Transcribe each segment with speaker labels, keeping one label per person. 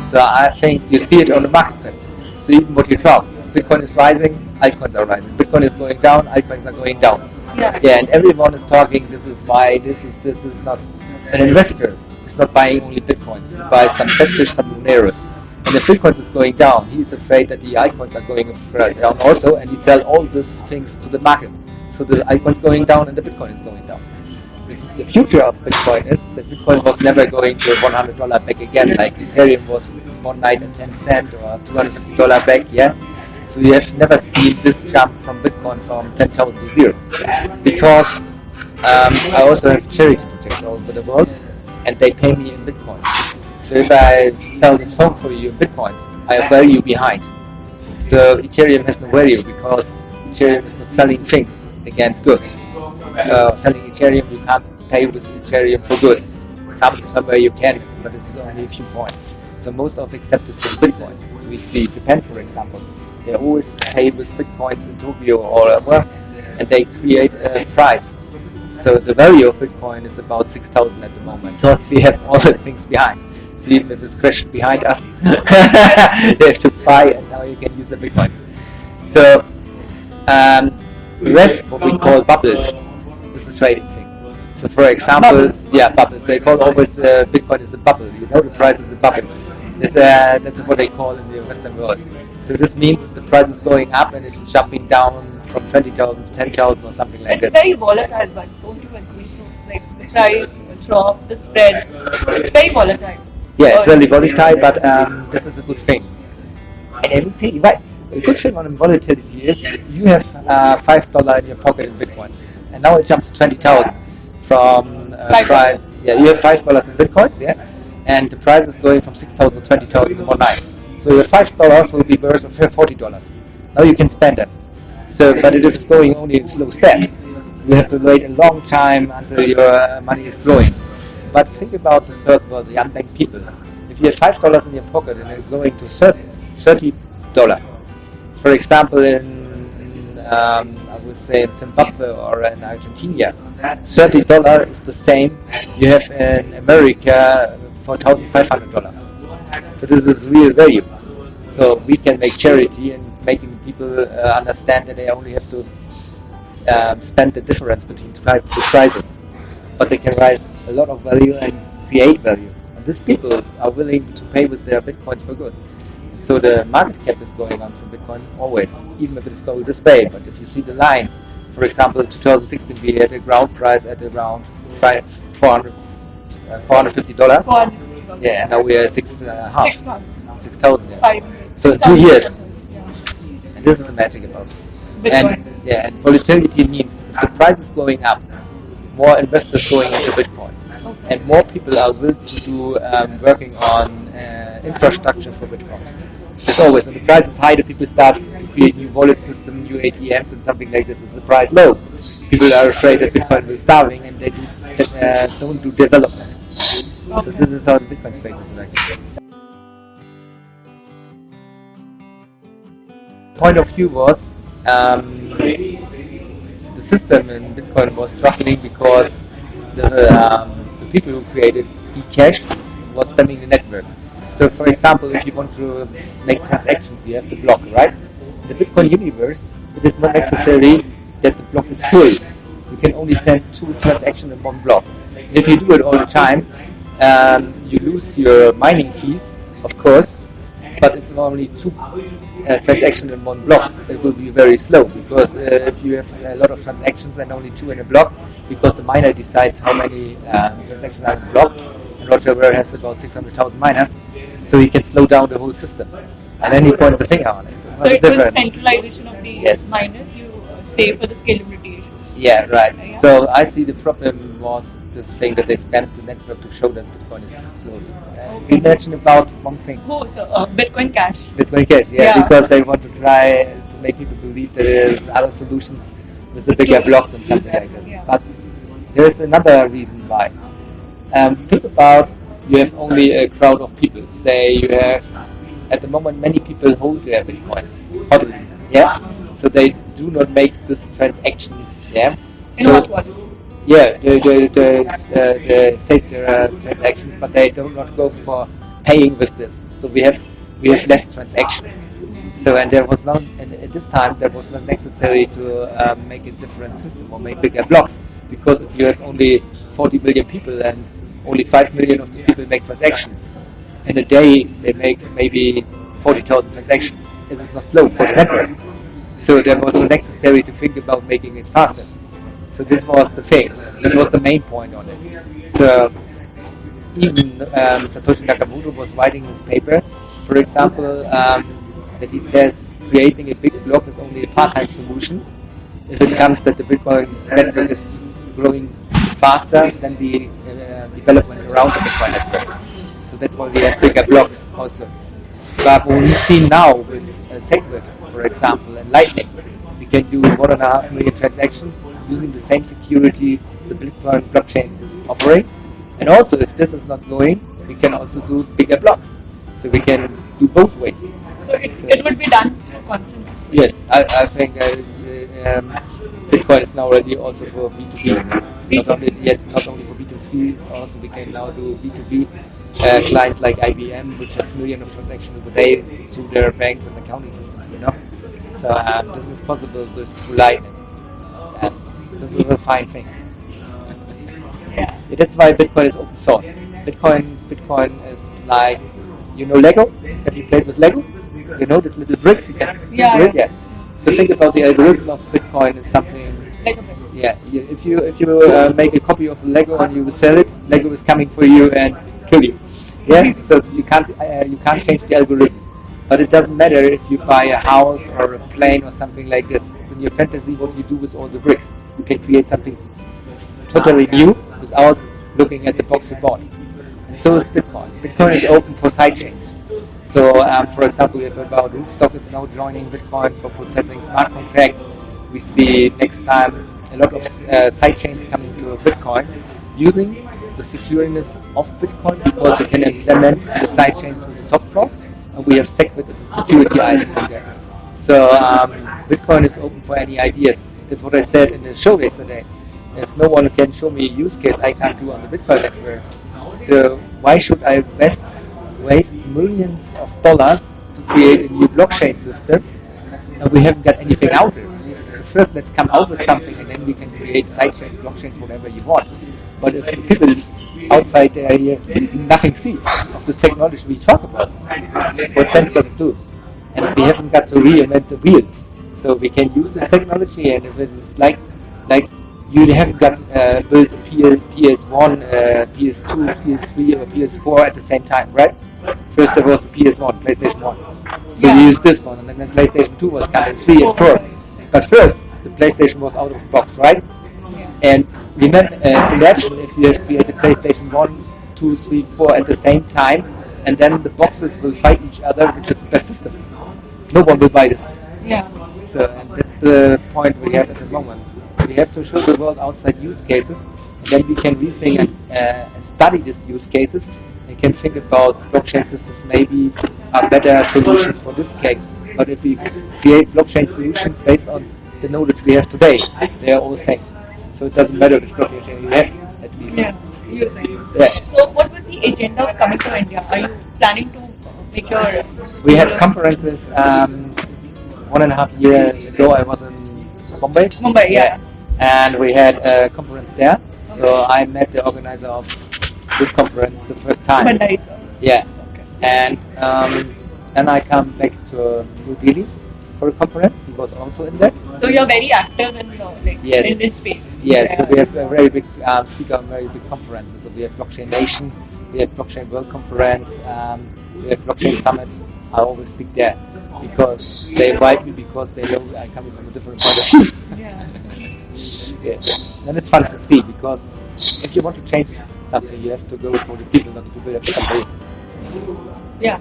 Speaker 1: So I think you see it on the market. So even what you talk, Bitcoin is rising, altcoins are rising. Bitcoin is going down, altcoins are going down. Yeah, and everyone is talking. This is why this is not an investor. Is not buying only Bitcoins. He buys some Tetris, some Moneros. And if Bitcoin is going down, he's afraid that the altcoins are going down also, and he sells all these things to the market. So the altcoin is going down and the Bitcoin is going down. The future of Bitcoin is that Bitcoin was never going to $100 back again, like Ethereum was one night at 10 cents or $250 back, yeah? So you have never seen this jump from Bitcoin from 10,000 to zero. Because I also have charity projects all over the world, and they pay me in Bitcoin. So if I sell this phone for you in Bitcoins, I have value behind. So Ethereum has no value because Ethereum is not selling things against goods. Selling Ethereum, you can't pay with Ethereum for goods. Somewhere you can, but it's only a few points. So most of acceptance in Bitcoins. So we see Japan, for example, they always pay with Bitcoins in Tokyo or wherever, and they create a price. So the value of Bitcoin is about 6,000 at the moment, because we have all the things behind. So even if it's crashed behind us, they have to buy, and now you can use the Bitcoins. So the rest, what we call bubbles, is the trading thing. So for example, bubbles. They call always Bitcoin is a bubble. You know, the price is a bubble. That's what they call in the Western world. So this means the price is going up and it's jumping down from 20,000 to 10,000 or something like
Speaker 2: this.
Speaker 1: It's
Speaker 2: very volatile, but don't you agree? So, like the price, the drop, the spread, it's very volatile.
Speaker 1: Yeah, it's really volatile, but this is a good thing. And everything, right? A good thing on volatility is you have $5 in your pocket in Bitcoins, and now it jumps to 20,000 from price. Yeah, you have $5 in Bitcoins, yeah, and the price is going from 6,000 to 20,000 in one night. So your $5 will be worth of $40. Now you can spend it. So, but if it's going only in slow steps, you have to wait a long time until your money is growing. But think about the third world, the unbanked people. If you have $5 in your pocket and it's going to $30, for example, I would say in Zimbabwe or in Argentina, $30 is the same you have in America for $1,500. So this is real value. So we can make charity and making people understand that they only have to spend the difference between the prices, but they can raise a lot of value and create value. And these people are willing to pay with their Bitcoins for good. So the market cap is going on for Bitcoin always, even if it's going this way. But if you see the line, for example, in 2016 we had a ground price at around $450. Yeah, and now we are 6,000. Yeah. So in 2 years. And this is the magic about it.
Speaker 2: Bitcoin.
Speaker 1: And volatility means if the price is going up, more investors going into Bitcoin, and more people are willing to do working on infrastructure for Bitcoin. As always, when the price is high, the people start to create new wallet system, new ATMs, and something like this. If the price low, people are afraid that Bitcoin will starving, and they don't do development. So this is how the Bitcoin space is like. Point of view was the system in Bitcoin was struggling because the people who created eCash was spamming the network. So for example, if you want to make transactions, you have to block, right? In the Bitcoin universe, it is not necessary that the block is full. You can only send 2 transactions in one block. And if you do it all the time, you lose your mining fees, of course, but if only 2 transactions in one block, it will be very slow, because if you have a lot of transactions and only 2 in a block, because the miner decides how many transactions are in the block, and Roger Ver has about 600,000 miners, so he can slow down the whole system. And then he points the finger on it.
Speaker 2: So it was centralization of the miners, you say, for the scalability issues.
Speaker 1: Yeah, right. Yeah. So I see the problem was this thing that they spammed the network to show that Bitcoin is slowly. We mentioned about one thing.
Speaker 2: Oh, so Bitcoin Cash.
Speaker 1: Bitcoin Cash, yeah, because they want to try to make people believe there is other solutions with the bigger blocks and something like this. Yeah. But there is another reason why. Think about, you have only a crowd of people. Say you have, at the moment, many people hold their Bitcoins, hodling, yeah? So they do not make these transactions, yeah? So, yeah, they save their transactions, but they do not go for paying with this. So we have less transactions. So and there was not, and at this time there was not necessary to make a different system or make bigger blocks, because if you have only 40 million people and only 5 million of these people make transactions, in a day they make maybe 40,000 transactions. This is not slow for the network. So there was not necessary to think about making it faster. So this was the thing. That was the main point on it. So even Satoshi Nakamoto was writing this paper, for example, that he says creating a big block is only a part-time solution if it comes that the Bitcoin network is growing faster than the development around the Bitcoin network. So that's why we have bigger blocks also. But what we see now with SegWit, for example, and Lightning, we can do 1.5 million transactions using the same security the Bitcoin blockchain is offering. And also, if this is not going, we can also do bigger blocks. So we can do both ways.
Speaker 2: So it would be done through consensus.
Speaker 1: Yes, I think Bitcoin is now ready also for B2B. Not only for B2C, also we can now do B2B clients like IBM, which have millions of transactions a day through their banks and accounting systems, you know. So this is possible with Lightning. This is a fine thing.
Speaker 2: Yeah.
Speaker 1: That's why Bitcoin is open source. Bitcoin is like, you know, Lego. Have you played with Lego? You know, these little bricks you can do it. Yeah. So think about the algorithm of Bitcoin is something.
Speaker 2: Lego.
Speaker 1: Yeah. If you make a copy of Lego and you sell it, Lego is coming for you and kill you. Yeah. So you can't change the algorithm. But it doesn't matter if you buy a house or a plane or something like this. It's in your fantasy what you do with all the bricks. You can create something totally new without looking at the box you bought. And so is Bitcoin. Bitcoin is open for sidechains. So, for example, we have about Rootstock is now joining Bitcoin for processing smart contracts. We see next time a lot of sidechains coming to Bitcoin using the secureness of Bitcoin, because you can implement the sidechains with a soft fork, and we have SegWit as a security item in there. So Bitcoin is open for any ideas. That's what I said in the show yesterday. If no one can show me a use case I can't do on the Bitcoin network, so why should I waste millions of dollars to create a new blockchain system and we haven't got anything out of it? So first let's come out with something and then we can create sidechains, blockchains, whatever you want. But if the people outside there here nothing see of this technology we talk about, what sense does it do? And we haven't got to reinvent the wheel. So we can use this technology, and if it is like you haven't got built a PS1, PS2, PS3 or PS4 at the same time, right? First there was the PS1, PlayStation 1. So you used this one, and then PlayStation 2 was coming, 3 and 4. But first, the PlayStation was out of the box, right? And remember, imagine if you have created PlayStation 1, 2, 3, 4 at the same time, and then the boxes will fight each other, which is the best system. No one will buy this.
Speaker 2: Yeah.
Speaker 1: So, and that's the point we have at the moment. We have to show the world outside use cases, and then we can rethink and study these use cases, and can think about blockchain systems maybe are better solutions for this case. But if we create blockchain solutions based on the knowledge we have today, they are all safe. So it doesn't matter which blockchain you have, at least.
Speaker 2: Yeah. So what was the agenda of coming to India? Are you planning to make your...
Speaker 1: We had conferences 1.5 years ago. I was in Mumbai.
Speaker 2: Yeah.
Speaker 1: And we had a conference there. So I met the organizer of this conference the first time. Yeah. Okay. And then I come back to New Delhi for a conference. He was also in that.
Speaker 2: So you're very active in in this space.
Speaker 1: Yes. So we have a very big speaker on very big conferences. So we have Blockchain Nation, we have Blockchain World Conference, we have Blockchain Summits. I always speak there because they invite me because they know I'm coming from a different point of view. And it's fun to see, because if you want to change something, you have to go for the people, not the people of the company.
Speaker 2: Yeah,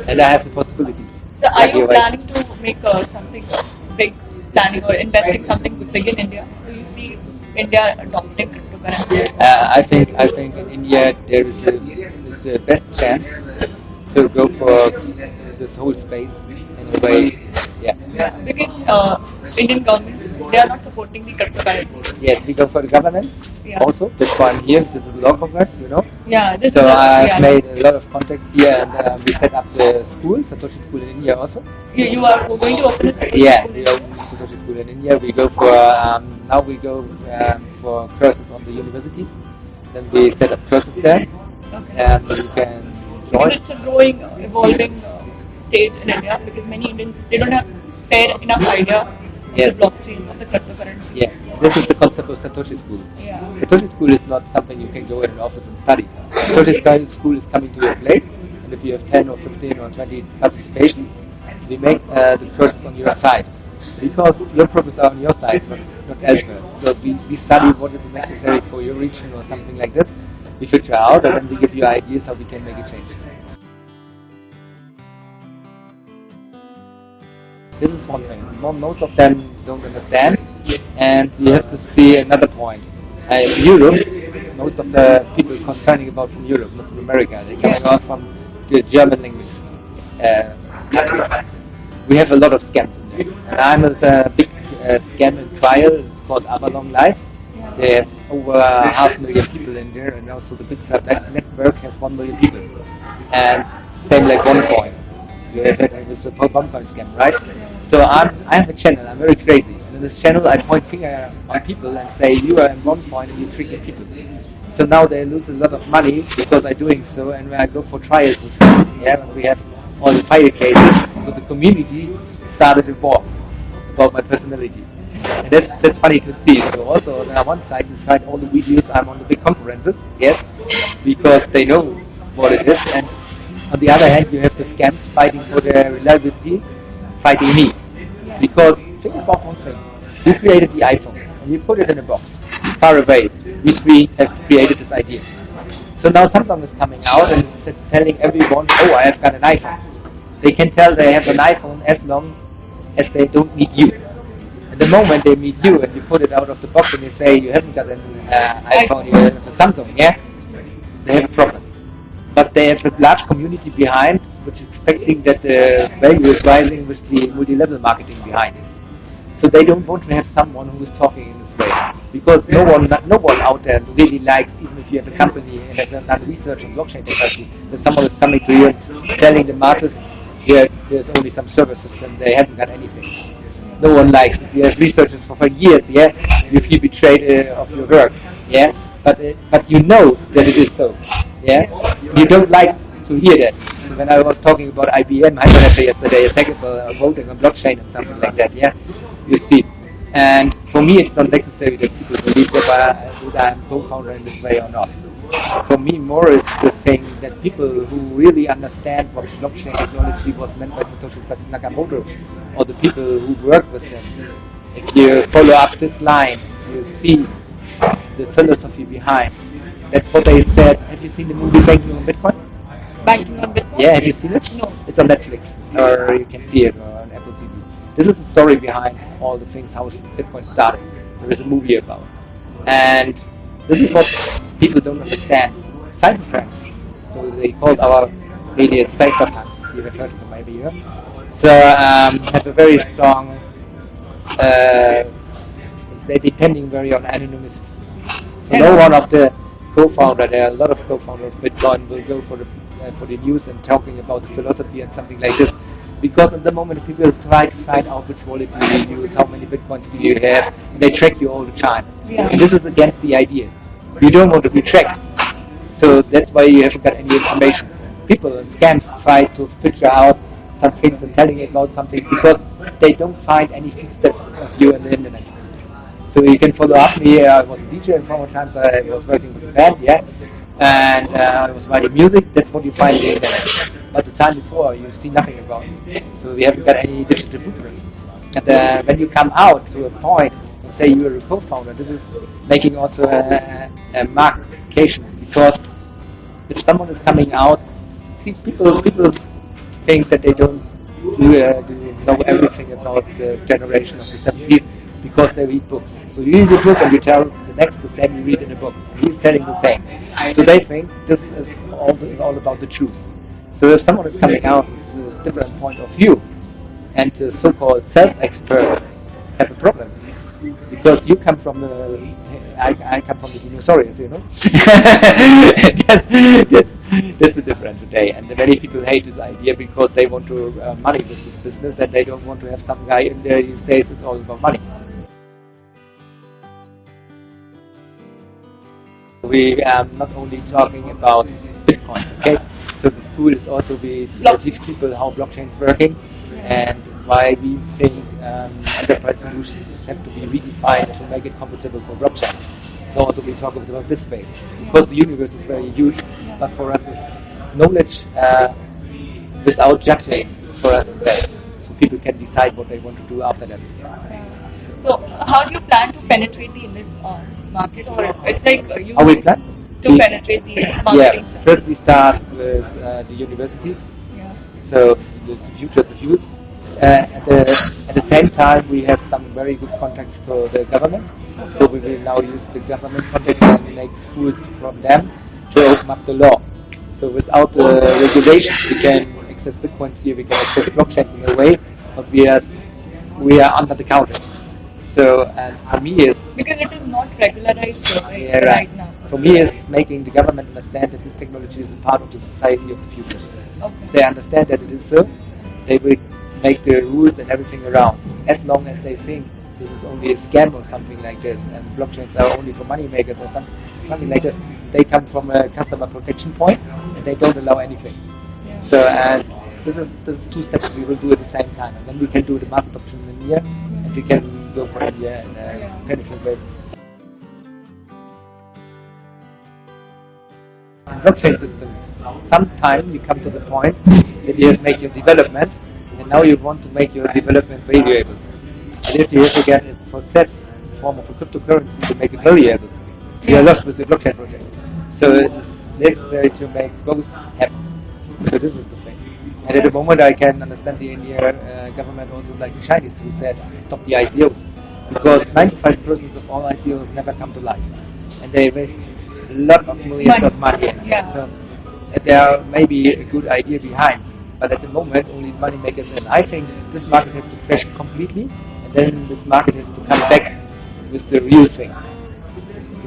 Speaker 1: and I have the possibility.
Speaker 2: So are you planning to make something big, planning or investing something big in India? Do you see India adopting cryptocurrency?
Speaker 1: I think in India there is the best chance to go for this whole space in a way. Yeah.
Speaker 2: Because Indian government is they are not supporting the cryptocurrency.
Speaker 1: Yes, we go for the governance also. That's why I'm here. This is Law Congress, you know.
Speaker 2: Yeah, this
Speaker 1: so
Speaker 2: is
Speaker 1: I've made a lot of contacts here, and we set up the school, Satoshi School in India also.
Speaker 2: You are going to open a Satoshi
Speaker 1: School? We open Satoshi School in India. We go for now we go for courses on the universities. Then we set up courses there, and you can join.
Speaker 2: Because it's a growing, evolving stage in India, because many Indians, they don't have fair enough idea of the blockchain, of the cryptocurrency.
Speaker 1: Yeah, this is the concept of Satoshi School.
Speaker 2: Yeah.
Speaker 1: Satoshi School is not something you can go in an office and study. Satoshi School is coming to your place, and if you have 10 or 15 or 20 participations, we make the courses on your side. Because your problems are on your side, not elsewhere. So we study what is necessary for your region or something like this. We filter out, and then we give you ideas how we can make a change. This is one thing. Most of them don't understand, and you have to see another point. In Europe, most of the people concerning about from Europe, not from America, they're coming out from the German language countries. We have a lot of scams in there. And I'm with a big scam in trial. It's called Avalon Life. They have over 500,000 people in there, and also the big network has 1 million people. And same like OneCoin. So you have it with the OneCoin scam, right? So I have a channel. I'm very crazy. And in this channel, I point finger on people and say, you are in OneCoin and you're tricking people. So now they lose a lot of money because I'm doing so, and when I go for trials with them, and we have all the fire cases, so the community started a war about my personality. And that's funny to see. So also on one side we tried all the videos, I'm on the big conferences, yes, because they know what it is, and on the other hand you have the scams fighting for their reliability, fighting me. Because think about one thing, you created the iPhone and you put it in a box, far away, which we have created this idea. So now Samsung is coming out and it's telling everyone, oh, I have got an iPhone. They can tell they have an iPhone as long as they don't meet you. At the moment they meet you and you put it out of the box and you say you haven't got an iPhone, you have a Samsung, they have a problem. But they have a large community behind which is expecting that the value is rising with the multi-level marketing behind. So they don't want to have someone who is talking in this way, because no one out there really likes, even if you have a company and has done research on blockchain technology, that someone is coming to you and telling the masses, there's only some server system, they haven't got anything. No one likes it. You have researchers for years, you feel betrayed of your work, but you know that it is so, You don't like to hear that. So when I was talking about IBM Hyperledger yesterday, a technical voting on blockchain and something like that, you see. And for me, it's not necessary that people believe that I'm co-founder in this way or not. For me, more is the thing that people who really understand what blockchain technology was meant by Satoshi Nakamoto, or the people who work with him, if you follow up this line, you see the philosophy behind. That's what they said. Have you seen the movie Banking on Bitcoin?
Speaker 2: Banking on Bitcoin?
Speaker 1: Yeah, have you seen it?
Speaker 2: No.
Speaker 1: It's on Netflix, or you can see it on Apple TV. This is the story behind all the things, how Bitcoin started. There is a movie about it. And this is what people don't understand. Cypherpunks. So they called our media cypherpunks. You have heard of them maybe, So have a very strong, they're depending very on anonymity. So no one of the co-founder, there are a lot of co-founders of Bitcoin, will go for the news and talking about the philosophy and something like this. Because at the moment people try to find out which wallet do you use, how many bitcoins do you have, and they track you all the time. And this is against the idea. You don't want to be tracked. So that's why you haven't got any information. People and scams try to filter out some things and telling you about some things because they don't find any footsteps of you on the internet. So you can follow up me. I was a DJ in former times. I was working with a band, and I was writing music. That's what you find on the internet. But the time before, you see nothing about it. So we haven't got any digital footprints. And when you come out to a point and say you are a co-founder, this is making also a markation. Because if someone is coming out, see, people think that they don't know everything about the generation of the 70s because they read books. So you read a book and you tell the next the same you read in a book. He's telling the same. So they think this is all about the truth. So if someone is coming out with a different point of view, and the so-called self-experts have a problem, Because you come from I come from the dinosaurs, you know. That's the difference today. And many people hate this idea because they want to money with this business, and they don't want to have some guy in there who says it's all about money. We are not only talking about bitcoins, okay? So the school is also we teach people how blockchain is working and why we think enterprise solutions have to be redefined to make it compatible for blockchain. So also we talk about this space because the universe is very huge, but for us is knowledge without judging is for us the best. So people can decide what they want to do after that.
Speaker 2: So how do you plan to penetrate the Indian market, or it's like you
Speaker 1: how we plan
Speaker 2: to penetrate the marketing?
Speaker 1: Yeah, first we start with the universities.
Speaker 2: Yeah.
Speaker 1: So the future of the youth. At the same time, we have some very good contacts to the government. So we will now use the government contact and make schools from them to open up the law. So without the regulations, we can access bitcoins here, we can access blockchain in a way, but we are under the counter. So, and for me is...
Speaker 2: Because it is not regularized right now.
Speaker 1: For me is making the government understand that this technology is a part of the society of the future.
Speaker 2: Okay.
Speaker 1: If they understand that it is so, they will make the rules and everything around. As long as they think this is only a scam or something like this, and blockchains are only for money makers or something like this, they come from a customer protection point and they don't allow anything. Yeah. So, and this is two steps we will do at the same time, and then we can do the mass adoption in India, and we can go for India and penetrate. Blockchain systems, sometime you come to the point that you have made your development, and now you want to make your development valuable. And if you have to get a process in form of a cryptocurrency to make it valuable, you are lost with the blockchain project. So it's necessary to make both happen. So this is the thing. And at the moment I can understand the Indian government also like the Chinese who said stop the ICOs. Because 95% of all ICOs never come to life. And they waste a lot of millions of money.
Speaker 2: Yeah.
Speaker 1: So there may be a good idea behind. But at the moment only money makers, and I think this market has to crash completely, and then this market has to come back with the real thing.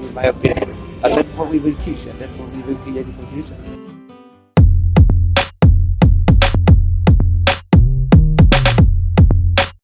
Speaker 1: In my opinion. But that's what we will teach, and that's what we will create for the future.